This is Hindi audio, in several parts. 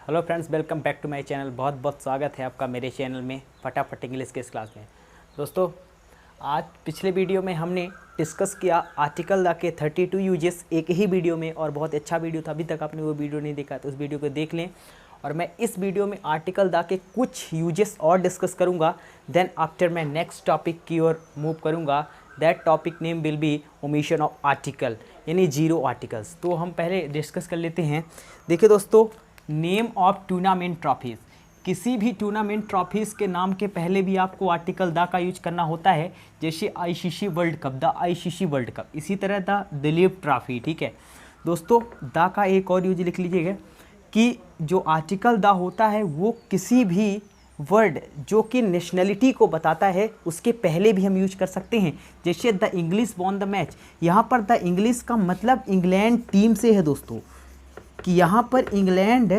Hello friends, welcome back to my channel. बहुत बहुत स्वागत है आपका मेरे चैनल में फटाफट इंग्लिश के इस क्लास में। दोस्तों, आज पिछले वीडियो में हमने डिस्कस किया आर्टिकल द के 32 यूजेस एक ही वीडियो में, और बहुत अच्छा वीडियो था। अभी तक आपने वो वीडियो नहीं देखा तो उस वीडियो को देख लें। और मैं इस वीडियो में आर्टिकल द के कुछ यूजेस और डिस्कस करूँगा। देन आफ्टर मैं नेक्स्ट टॉपिक की ओर मूव करूँगा। That topic name will be omission of article, यानी जीरो आर्टिकल्स। तो हम पहले डिस्कस कर लेते हैं। देखिए दोस्तों, नेम ऑफ टूर्नामेंट ट्रॉफीज़, किसी भी टूर्नामेंट ट्रॉफीज़ के नाम के पहले भी आपको आर्टिकल द का यूज करना होता है। जैसे ICC world cup, the ICC world cup, इसी तरह द दिलीप ट्रॉफी। ठीक है दोस्तों, द का एक और यूज लिख लीजिएगा कि जो आर्टिकल द होता है वो किसी भी वर्ड जो कि नेशनलिटी को बताता है उसके पहले भी हम यूज कर सकते हैं। जैसे the English won the match, यहाँ पर द इंग्लिश का मतलब इंग्लैंड टीम से है दोस्तों, कि यहाँ पर इंग्लैंड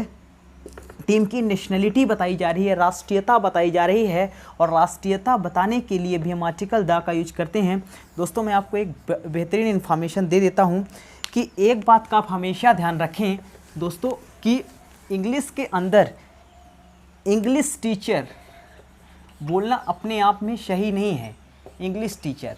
टीम की नेशनलिटी बताई जा रही है, राष्ट्रीयता बताई जा रही है, और राष्ट्रीयता बताने के लिए भी हम आर्टिकल द का यूज करते हैं। दोस्तों, मैं आपको एक बेहतरीन इन्फॉर्मेशन दे देता हूँ कि एक बात का आप हमेशा ध्यान रखें दोस्तों, कि इंग्लिश के अंदर इंग्लिश टीचर बोलना अपने आप में सही नहीं है। इंग्लिश टीचर,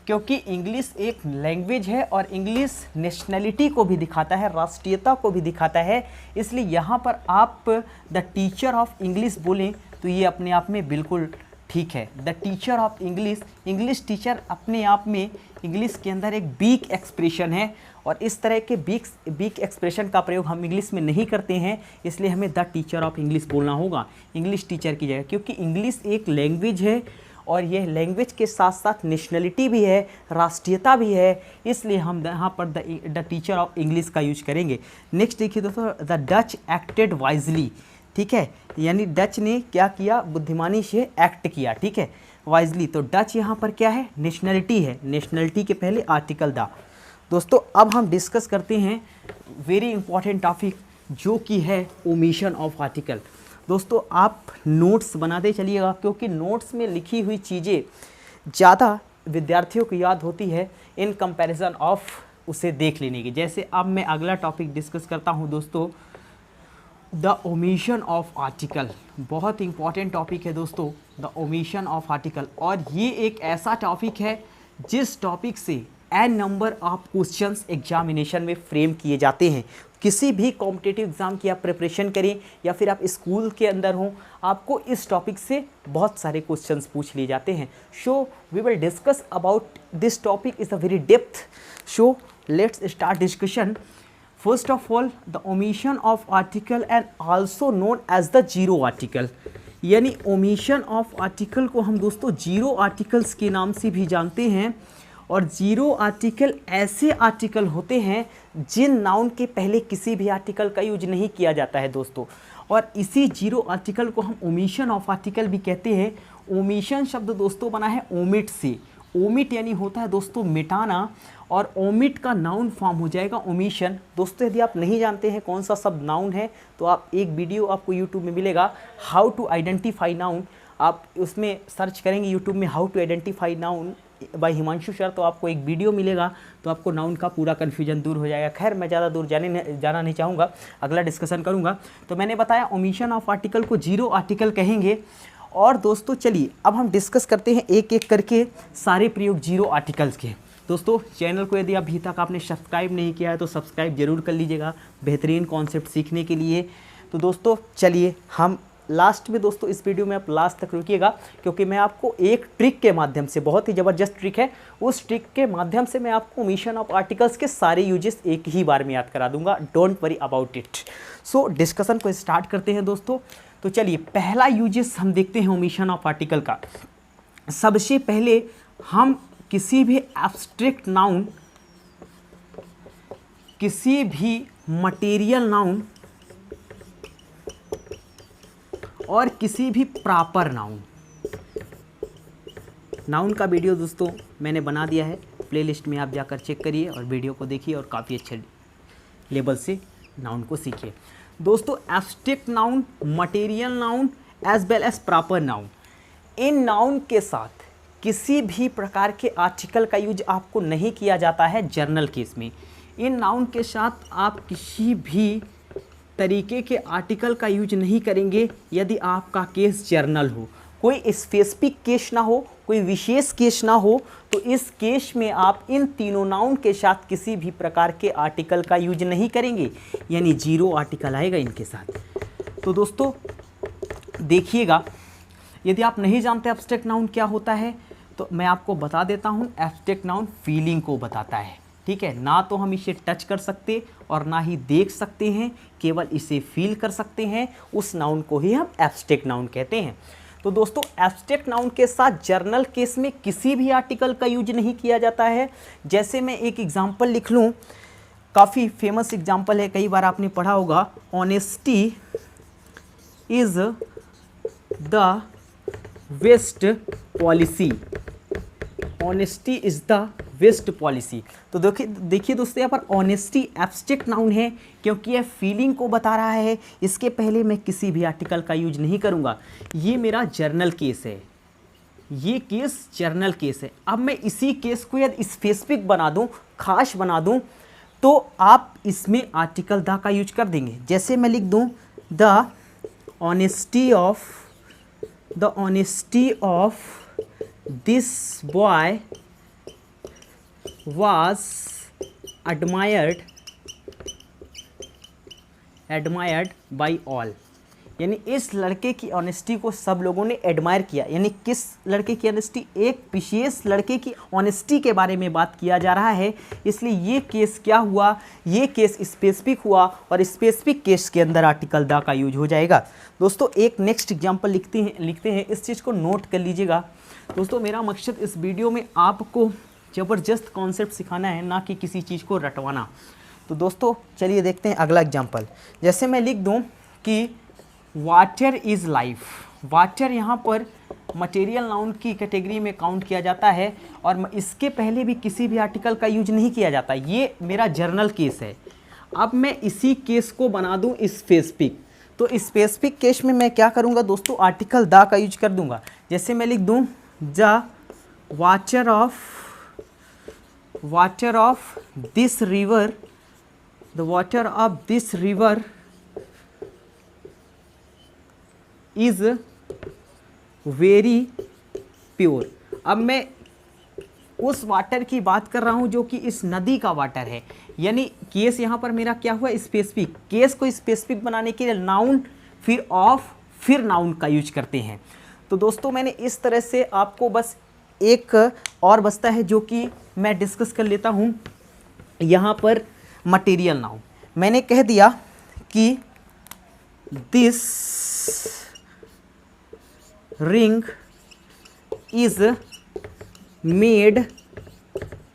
क्योंकि इंग्लिश एक लैंग्वेज है और इंग्लिश नेशनलिटी को भी दिखाता है, राष्ट्रीयता को भी दिखाता है। इसलिए यहाँ पर आप द टीचर ऑफ इंग्लिश बोलें तो ये अपने आप में बिल्कुल ठीक है। The teacher of English, English teacher अपने आप में इंग्लिश के अंदर एक वीक एक्सप्रेशन है, और इस तरह के वीक एक्सप्रेशन का प्रयोग हम इंग्लिश में नहीं करते हैं। इसलिए हमें द टीचर ऑफ इंग्लिश बोलना होगा इंग्लिश टीचर की जगह, क्योंकि इंग्लिश एक लैंग्वेज है और यह लैंग्वेज के साथ साथ नेशनलिटी भी है, राष्ट्रीयता भी है। इसलिए हम यहाँ पर द टीचर ऑफ इंग्लिश का यूज करेंगे। नेक्स्ट देखिए दोस्तों, द डच एक्टेड वाइजली। ठीक है, यानी डच ने क्या किया, बुद्धिमानी से एक्ट किया। ठीक है, वाइजली। तो डच यहाँ पर क्या है, नेशनलिटी है। नेशनलिटी के पहले आर्टिकल द। दोस्तों, अब हम डिस्कस करते हैं वेरी इंपॉर्टेंट टॉपिक, जो कि है ओमिशन ऑफ आर्टिकल। दोस्तों, आप नोट्स बनाते चलिएगा, क्योंकि नोट्स में लिखी हुई चीज़ें ज़्यादा विद्यार्थियों को याद होती है इन कंपैरिजन ऑफ उसे देख लेने की। जैसे अब मैं अगला टॉपिक डिस्कस करता हूं दोस्तों, द ओमिशन ऑफ आर्टिकल। बहुत इंपॉर्टेंट टॉपिक है दोस्तों, द ओमिशन ऑफ आर्टिकल। और ये एक ऐसा टॉपिक है जिस टॉपिक से an number of questions examination में फ्रेम किए जाते हैं। किसी भी कॉम्पिटिटिव एग्ज़ाम की आप प्रिपरेशन करें या फिर आप स्कूल के अंदर हों, आपको इस टॉपिक से बहुत सारे क्वेश्चंस पूछ लिए जाते हैं। So we will discuss about this topic is a very depth. So let's start discussion. First of all, the omission of article and also known as the zero article, यानी ओमिशन ऑफ आर्टिकल को हम दोस्तों जीरो आर्टिकल्स के नाम से भी जानते हैं। और जीरो आर्टिकल ऐसे आर्टिकल होते हैं जिन नाउन के पहले किसी भी आर्टिकल का यूज नहीं किया जाता है दोस्तों, और इसी जीरो आर्टिकल को हम ओमिशन ऑफ आर्टिकल भी कहते हैं। ओमिशन शब्द दोस्तों बना है ओमिट से। ओमिट यानी होता है दोस्तों मिटाना, और ओमिट का नाउन फॉर्म हो जाएगा ओमिशन। दोस्तों, यदि आप नहीं जानते हैं कौन सा शब्द नाउन है तो आप एक वीडियो आपको यूट्यूब में मिलेगा, हाउ टू आइडेंटिफाई नाउन। आप उसमें सर्च करेंगे यूट्यूब में how to identify noun by Himanshu sir, तो आपको एक वीडियो मिलेगा, तो आपको नाउन का पूरा कन्फ्यूजन दूर हो जाएगा। खैर, मैं ज़्यादा दूर जाना नहीं चाहूँगा, अगला डिस्कशन करूँगा। तो मैंने बताया ओमिशन ऑफ आर्टिकल को जीरो आर्टिकल कहेंगे। और दोस्तों चलिए अब हम डिस्कस करते हैं एक एक करके सारे प्रयोग जीरो आर्टिकल्स के। दोस्तों, चैनल को यदि अभी तक आपने सब्सक्राइब नहीं किया है तो सब्सक्राइब जरूर कर लीजिएगा बेहतरीन कॉन्सेप्ट सीखने के लिए। तो दोस्तों चलिए, हम लास्ट में दोस्तों इस वीडियो में आप लास्ट तक रुकिएगा, क्योंकि मैं आपको एक ट्रिक के माध्यम से, बहुत ही ज़बरदस्त ट्रिक है, उस ट्रिक के माध्यम से मैं आपको ओमिशन ऑफ आर्टिकल्स के सारे यूजेस एक ही बार में याद करा दूंगा। Don't worry about it. So discussion को स्टार्ट करते हैं दोस्तों। तो चलिए, पहला यूजेस हम देखते हैं ओमिशन ऑफ आर्टिकल का। सबसे पहले हम किसी भी एब्स्ट्रैक्ट नाउन, किसी भी मटेरियल नाउन और किसी भी प्रॉपर नाउन का वीडियो दोस्तों मैंने बना दिया है, प्लेलिस्ट में आप जाकर चेक करिए और वीडियो को देखिए और काफ़ी अच्छे लेवल से नाउन को सीखिए। दोस्तों, abstract noun, material noun as well as proper noun, इन नाउन के साथ किसी भी प्रकार के आर्टिकल का यूज आपको नहीं किया जाता है जर्नल केस में। इन नाउन के साथ आप किसी भी तरीके के आर्टिकल का यूज नहीं करेंगे यदि आपका केस जर्नल हो, कोई स्पेसिफिक केस ना हो, कोई विशेष केस ना हो, तो इस केस में आप इन तीनों नाउन के साथ किसी भी प्रकार के आर्टिकल का यूज नहीं करेंगे, यानी 0 आर्टिकल आएगा इनके साथ। तो दोस्तों देखिएगा, यदि आप नहीं जानते एब्स्ट्रैक्ट नाउन क्या होता है तो मैं आपको बता देता हूँ। एब्स्ट्रैक्ट नाउन फीलिंग को बताता है, ठीक है। ना तो हम इसे टच कर सकते और ना ही देख सकते हैं, केवल इसे फील कर सकते हैं। उस नाउन को ही हम एब्स्ट्रैक्ट नाउन कहते हैं। तो दोस्तों एब्स्ट्रैक्ट नाउन के साथ जर्नल केस में किसी भी आर्टिकल का यूज नहीं किया जाता है। जैसे मैं एक एग्जांपल लिख लूँ, काफ़ी फेमस एग्जांपल है, कई बार आपने पढ़ा होगा, honesty is the best policy. Honesty is the best policy. तो देखिए दोस्तों, यहाँ पर ऑनेस्टी एब्स्ट्रैक्ट नाउन है क्योंकि यह फीलिंग को बता रहा है। इसके पहले मैं किसी भी आर्टिकल का यूज नहीं करूँगा। ये मेरा जर्नल केस है, ये केस जर्नल केस है। अब मैं इसी केस को यदि स्पेसिफिक बना दूँ, खास बना दूँ, तो आप इसमें आर्टिकल द का यूज कर देंगे। जैसे मैं लिख दूँ the honesty of this boy was admired by all, यानी इस लड़के की ऑनेस्टी को सब लोगों ने एडमायर किया। यानी किस लड़के की ऑनेस्टी? एक विशेष लड़के की ऑनेस्टी के बारे में बात किया जा रहा है, इसलिए ये केस क्या हुआ, ये केस स्पेसिफिक हुआ और स्पेसिफिक केस के अंदर आर्टिकल द का यूज हो जाएगा। दोस्तों एक नेक्स्ट एग्जांपल लिखते हैं, इस चीज़ को नोट कर लीजिएगा। दोस्तों मेरा मकसद इस वीडियो में आपको ज़बरदस्त कॉन्सेप्ट सिखाना है, ना कि किसी चीज़ को रटवाना। तो दोस्तों चलिए देखते हैं अगला एग्जांपल। जैसे मैं लिख दूं कि वाटर इज़ लाइफ। वाटर यहाँ पर मटेरियल नाउन की कैटेगरी में काउंट किया जाता है और इसके पहले भी किसी भी आर्टिकल का यूज नहीं किया जाता। ये मेरा जर्नल केस है। अब मैं इसी केस को बना दूँ स्पेसिफिक, तो स्पेसिफिक केस में मैं क्या करूँगा दोस्तों, आर्टिकल द का यूज कर दूँगा। जैसे मैं लिख दूँ the water of this river, the water of this river is very pure। अब मैं उस वाटर की बात कर रहा हूँ जो कि इस नदी का वाटर है। यानी केस यहाँ पर मेरा क्या हुआ, स्पेसिफिक। केस को स्पेसिफिक बनाने के लिए नाउन फिर ऑफ फिर नाउन का यूज करते हैं। तो दोस्तों मैंने इस तरह से आपको बस एक और बचता है जो कि मैं डिस्कस कर लेता हूँ। यहाँ पर मटेरियल नाउन मैंने कह दिया कि this ring is made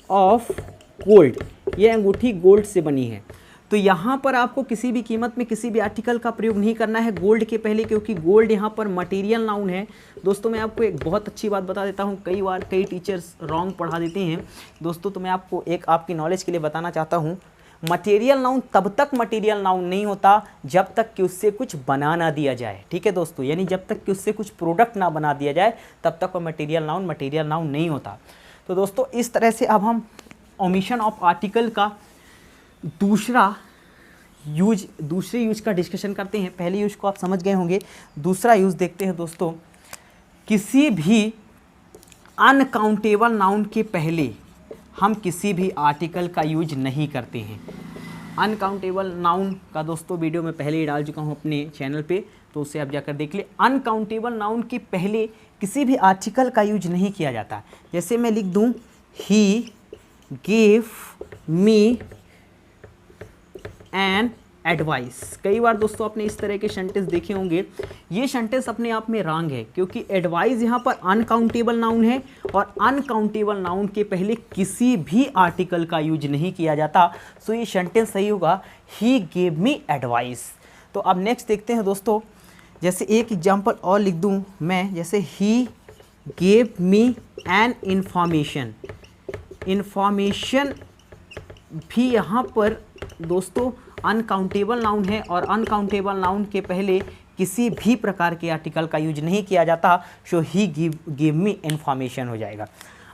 of gold. ये अंगूठी गोल्ड से बनी है। तो यहाँ पर आपको किसी भी कीमत में किसी भी आर्टिकल का प्रयोग नहीं करना है गोल्ड के पहले, क्योंकि गोल्ड यहाँ पर मटेरियल नाउन है। दोस्तों मैं आपको एक बहुत अच्छी बात बता देता हूँ, कई बार कई टीचर्स रॉन्ग पढ़ा देते हैं दोस्तों, तो मैं आपको एक आपकी नॉलेज के लिए बताना चाहता हूँ। मटेरियल नाउन तब तक मटेरियल नाउन नहीं होता जब तक कि उससे कुछ बना ना दिया जाए, ठीक है दोस्तों। यानी जब तक कि उससे कुछ प्रोडक्ट ना बना दिया जाए तब तक वो मटेरियल नाउन नहीं होता। तो दोस्तों इस तरह से अब हम ओमिशन ऑफ आर्टिकल का दूसरे यूज का डिस्कशन करते हैं। पहले यूज को आप समझ गए होंगे, दूसरा यूज देखते हैं दोस्तों। किसी भी अनकाउंटेबल नाउन के पहले हम किसी भी आर्टिकल का यूज नहीं करते हैं। अनकाउंटेबल नाउन का दोस्तों वीडियो मैं पहले ही डाल चुका हूं अपने चैनल पे, तो उसे आप जाकर देख ले। अनकाउंटेबल नाउन के पहले किसी भी आर्टिकल का यूज नहीं किया जाता। जैसे मैं लिख दूं he gave me an advice. कई बार दोस्तों आपने इस तरह के सेंटेंस देखे होंगे। ये सेंटेंस अपने आप में रॉन्ग है, क्योंकि एडवाइस यहाँ पर अनकाउंटेबल नाउन है और अनकाउंटेबल नाउन के पहले किसी भी आर्टिकल का यूज नहीं किया जाता। सो ये सेंटेंस सही होगा, ही गेव मी एडवाइस। तो अब नेक्स्ट देखते हैं दोस्तों। जैसे एक एग्जांपल और लिख दूँ मैं, जैसे he gave me an information. Information भी यहाँ पर दोस्तों अनकाउंटेबल नाउन है और अनकाउंटेबल नाउन के पहले किसी भी प्रकार के आर्टिकल का यूज नहीं किया जाता। सो ही गिव मी इंफॉर्मेशन हो जाएगा।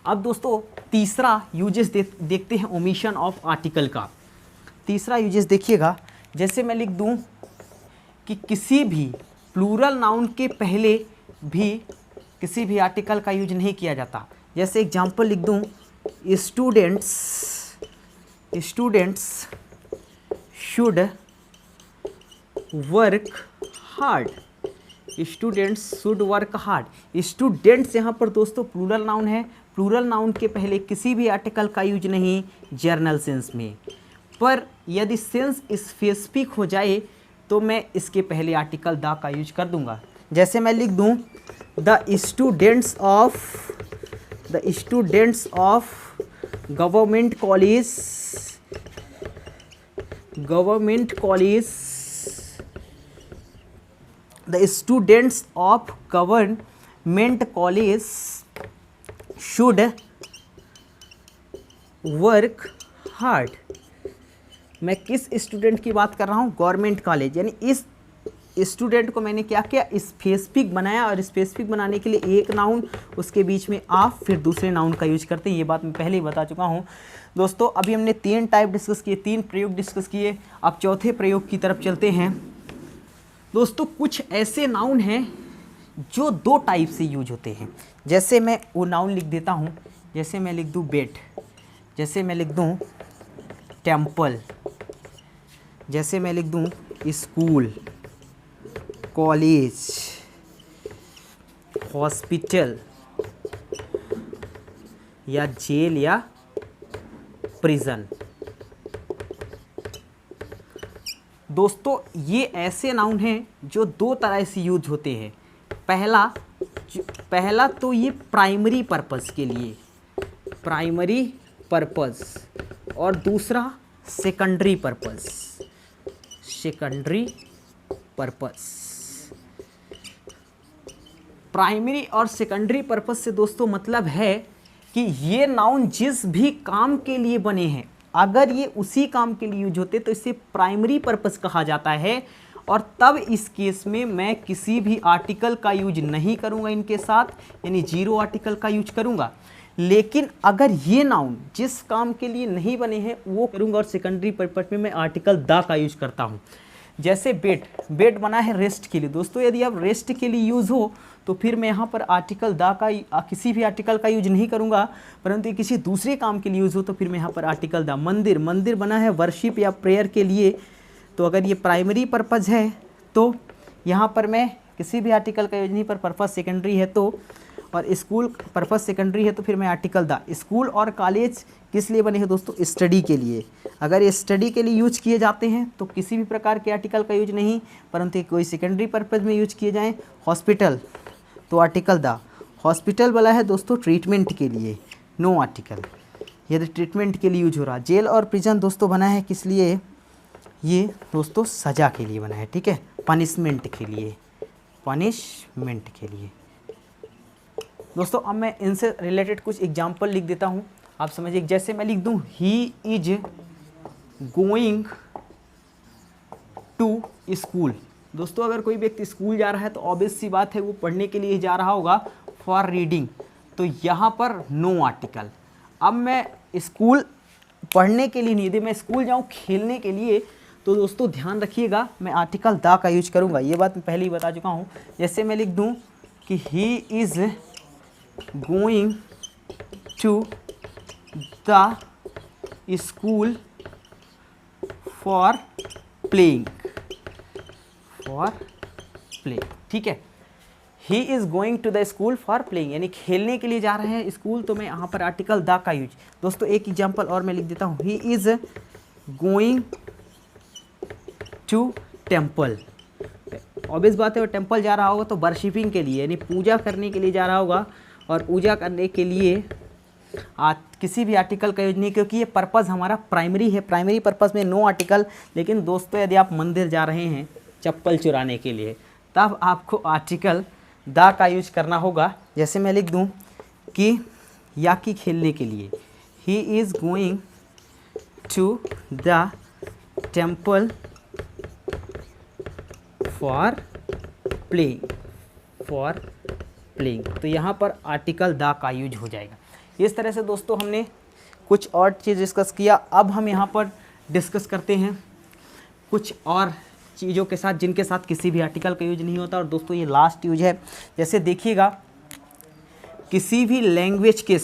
अब दोस्तों तीसरा यूजेस देखते हैं ओमिशन ऑफ आर्टिकल का। तीसरा यूजेस देखिएगा, जैसे मैं लिख दूं कि किसी भी प्लूरल नाउन के पहले भी किसी भी आर्टिकल का यूज नहीं किया जाता। जैसे एग्जाम्पल लिख दूँ, students should work hard. Students should work hard. Students यहाँ पर दोस्तों प्लूरल नाउन है, प्लूरल नाउन के पहले किसी भी आर्टिकल का यूज नहीं जर्नल सेंस में। पर यदि सेंस स्पेसिफिक हो जाए तो मैं इसके पहले आर्टिकल द का यूज कर दूंगा। जैसे मैं लिख दूं, the students of government college the students of government college should work hard. मैं किस स्टूडेंट की बात कर रहा हूँ? Government college. यानी इस स्टूडेंट को मैंने क्या किया, स्पेसिफिक बनाया, और स्पेसिफिक बनाने के लिए एक नाउन, उसके बीच में आप, फिर दूसरे नाउन का यूज करते हैं। ये बात मैं पहले ही बता चुका हूँ दोस्तों। अभी हमने 3 टाइप डिस्कस किए, 3 प्रयोग डिस्कस किए। अब चौथे प्रयोग की तरफ चलते हैं दोस्तों। कुछ ऐसे नाउन हैं जो 2 टाइप से यूज होते हैं। जैसे मैं वो नाउन लिख देता हूँ, जैसे मैं लिख दूँ बेड, जैसे मैं लिख दूँ टेम्पल, जैसे मैं लिख दूँ स्कूल, कॉलेज, हॉस्पिटल, या जेल, या प्रिजन। दोस्तों ये ऐसे नाउन हैं जो 2 तरह से यूज होते हैं। पहला तो ये प्राइमरी पर्पस के लिए, प्राइमरी पर्पस, और दूसरा secondary purpose, secondary purpose. Primary और सेकेंडरी पर्पस से दोस्तों मतलब है कि ये नाउन जिस भी काम के लिए बने हैं, अगर ये उसी काम के लिए यूज होते तो इसे प्राइमरी पर्पस कहा जाता है। और तब इस केस में मैं किसी भी आर्टिकल का यूज नहीं करूंगा इनके साथ, यानी 0 आर्टिकल का यूज करूंगा। लेकिन अगर ये नाउन जिस काम के लिए नहीं बने हैं वो करूंगा, और सेकेंडरी पर्पस में मैं आर्टिकल द का यूज करता हूँ। जैसे बेड बना है रेस्ट के लिए। दोस्तों यदि अब रेस्ट के लिए यूज़ हो तो फिर मैं यहाँ पर आर्टिकल द का, किसी भी आर्टिकल का यूज नहीं करूँगा, परंतु ये किसी दूसरे काम के लिए यूज़ हो तो फिर मैं यहाँ पर आर्टिकल द। मंदिर बना है वर्शिप या प्रेयर के लिए, तो अगर ये प्राइमरी पर्पज़ है तो यहाँ पर मैं किसी भी आर्टिकल का यूज नहीं, पर पर्पज़ सेकेंडरी है तो, और स्कूल पर्पज़ सेकेंडरी है तो फिर मैं आर्टिकल द। स्कूल और कॉलेज किस लिए बने हैं दोस्तों? स्टडी के लिए। अगर ये स्टडी के लिए यूज किए जाते हैं तो किसी भी प्रकार के आर्टिकल का यूज नहीं, परंतु कोई सेकेंडरी पर्पज़ में यूज किए जाएँ। हॉस्पिटल तो आर्टिकल द। हॉस्पिटल वाला है दोस्तों ट्रीटमेंट के लिए, नो आर्टिकल, यदि ट्रीटमेंट के लिए यूज हो रहा। जेल और प्रिजन दोस्तों बना है किस लिए? ये दोस्तों सज़ा के लिए बना है, ठीक है, पनिशमेंट के लिए, पनिशमेंट के लिए। दोस्तों अब मैं इनसे रिलेटेड कुछ एग्जाम्पल लिख देता हूँ, आप समझिए। जैसे मैं लिख दूँ he is going to school. दोस्तों अगर कोई व्यक्ति स्कूल जा रहा है तो ऑब्वियस सी बात है वो पढ़ने के लिए जा रहा होगा, फॉर रीडिंग, तो यहाँ पर नो आर्टिकल। अब मैं स्कूल पढ़ने के लिए नहीं, यदि मैं स्कूल जाऊँ खेलने के लिए तो दोस्तों ध्यान रखिएगा मैं आर्टिकल द का यूज करूँगा। ये बात मैं पहले ही बता चुका हूँ। जैसे मैं लिख दूँ कि he is going to the school for playing, ठीक है। He is going to the school for playing, यानी खेलने के लिए जा रहे हैं स्कूल, तो मैं यहाँ पर आर्टिकल द का यूज। दोस्तों एक एग्जांपल और मैं लिख देता हूँ, he is going to temple. Obvious बात है वो टेम्पल जा रहा होगा तो वर्शिपिंग के लिए, यानी पूजा करने के लिए जा रहा होगा, और पूजा करने के लिए किसी भी आर्टिकल का यूज नहीं, क्योंकि ये पर्पज़ हमारा प्राइमरी है। प्राइमरी पर्पज़ में नो आर्टिकल। लेकिन दोस्तों यदि आप मंदिर जा रहे हैं चप्पल चुराने के लिए तब आपको आर्टिकल द का यूज करना होगा। जैसे मैं लिख दूं कि या कि खेलने के लिए, he is going to the temple for playing, तो यहाँ पर आर्टिकल द का यूज हो जाएगा। इस तरह से दोस्तों हमने कुछ और चीज़ डिस्कस किया। अब हम यहाँ पर डिस्कस करते हैं कुछ और चीज़ों के साथ जिनके साथ किसी भी आर्टिकल का यूज नहीं होता। और दोस्तों ये लास्ट यूज है, जैसे देखिएगा किसी भी लैंग्वेज के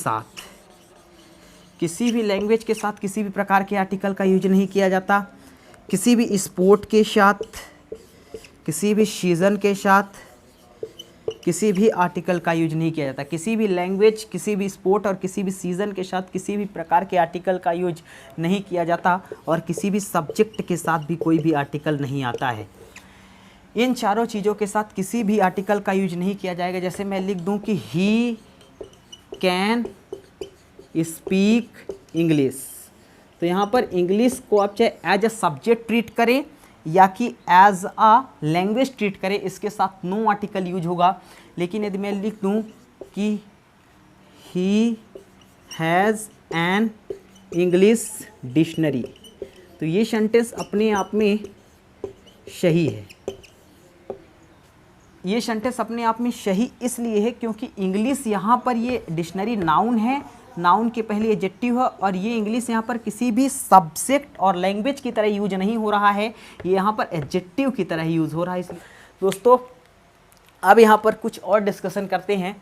साथ किसी भी प्रकार के आर्टिकल का यूज नहीं किया जाता। किसी भी स्पोर्ट के साथ, किसी भी सीज़न के साथ किसी भी आर्टिकल का यूज नहीं किया जाता। किसी भी लैंग्वेज, किसी भी स्पोर्ट और किसी भी सीज़न के साथ किसी भी प्रकार के आर्टिकल का यूज नहीं किया जाता। और किसी भी सब्जेक्ट के साथ भी कोई भी आर्टिकल नहीं आता है। इन चारों चीज़ों के साथ किसी भी आर्टिकल का यूज नहीं किया जाएगा। जैसे मैं लिख दूं कि ही कैन स्पीक इंग्लिश, तो यहाँ पर इंग्लिश को आप चाहे एज अ सब्जेक्ट ट्रीट करें या कि एज अ लैंग्वेज ट्रीट करें, इसके साथ नो आर्टिकल यूज होगा। लेकिन यदि मैं लिख दूं कि he has an English dictionary, तो ये सेंटेंस अपने आप में सही है। ये सेंटेंस अपने आप में सही इसलिए है क्योंकि इंग्लिश यहाँ पर ये डिक्शनरी नाउन है, नाउन के पहले एडजेक्टिव है, और ये इंग्लिश यहाँ पर किसी भी सब्जेक्ट और लैंग्वेज की तरह यूज नहीं हो रहा है, ये यहाँ पर एडजेक्टिव की तरह यूज हो रहा है। इसलिए दोस्तों अब यहाँ पर कुछ और डिस्कशन करते हैं।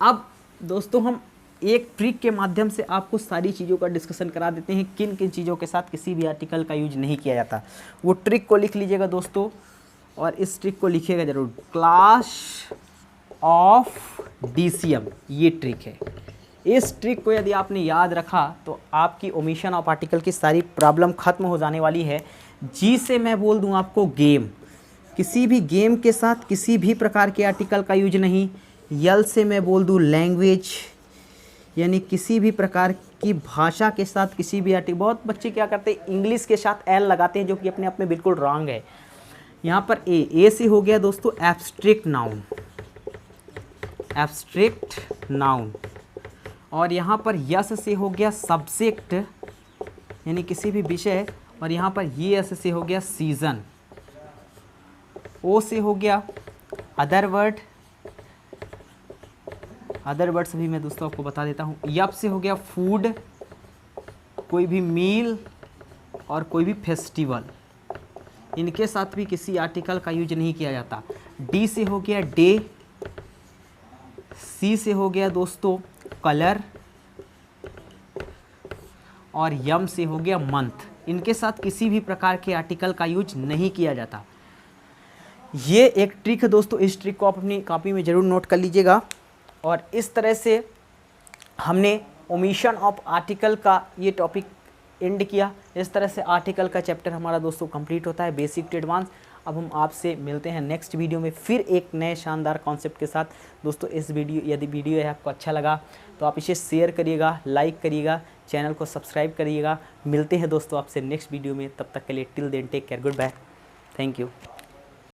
अब दोस्तों हम एक ट्रिक के माध्यम से आपको सारी चीज़ों का डिस्कशन करा देते हैं, किन किन चीज़ों के साथ किसी भी आर्टिकल का यूज नहीं किया जाता। वो ट्रिक को लिख लीजिएगा दोस्तों, और इस ट्रिक को लिखिएगा जरूर, क्लास ऑफ DCM, ये ट्रिक है। इस ट्रिक को यदि आपने याद रखा तो आपकी ओमिशन ऑफ आर्टिकल की सारी प्रॉब्लम खत्म हो जाने वाली है। जी से मैं बोल दूं आपको गेम, किसी भी गेम के साथ किसी भी प्रकार के आर्टिकल का यूज नहीं। यल से मैं बोल दूं लैंग्वेज, यानी किसी भी प्रकार की भाषा के साथ किसी भी आर्टिकल। बहुत बच्चे क्या करते हैं, इंग्लिश के साथ एल लगाते हैं, जो कि अपने आप में बिल्कुल रॉन्ग है। यहाँ पर ए से हो गया दोस्तों एब्स्ट्रैक्ट नाउन, एब्स्ट्रैक्ट नाउन। और यहाँ पर यस से हो गया सब्जेक्ट, यानी किसी भी विषय। और यहाँ पर ये एस से हो गया सीजन। ओ से हो गया अदर वर्ड, अदर वर्ड्स भी मैं दोस्तों आपको बता देता हूँ। यप से हो गया फूड, कोई भी मील और कोई भी फेस्टिवल, इनके साथ भी किसी आर्टिकल का यूज नहीं किया जाता। डी से हो गया डे, सी से हो गया दोस्तों कलर, और यम से हो गया मंथ, इनके साथ किसी भी प्रकार के आर्टिकल का यूज नहीं किया जाता। ये एक ट्रिक है दोस्तों, इस ट्रिक को आप अपनी कॉपी में ज़रूर नोट कर लीजिएगा। और इस तरह से हमने ओमिशन ऑफ आर्टिकल का ये टॉपिक एंड किया। इस तरह से आर्टिकल का चैप्टर हमारा दोस्तों कंप्लीट होता है, बेसिक टू एडवांस। अब हम आपसे मिलते हैं नेक्स्ट वीडियो में फिर एक नए शानदार कॉन्सेप्ट के साथ। दोस्तों इस वीडियो यदि वीडियो है आपको अच्छा लगा तो आप इसे शेयर करिएगा, लाइक करिएगा, चैनल को सब्सक्राइब करिएगा। मिलते हैं दोस्तों आपसे नेक्स्ट वीडियो में, तब तक के लिए till then take care, good bye, thank you.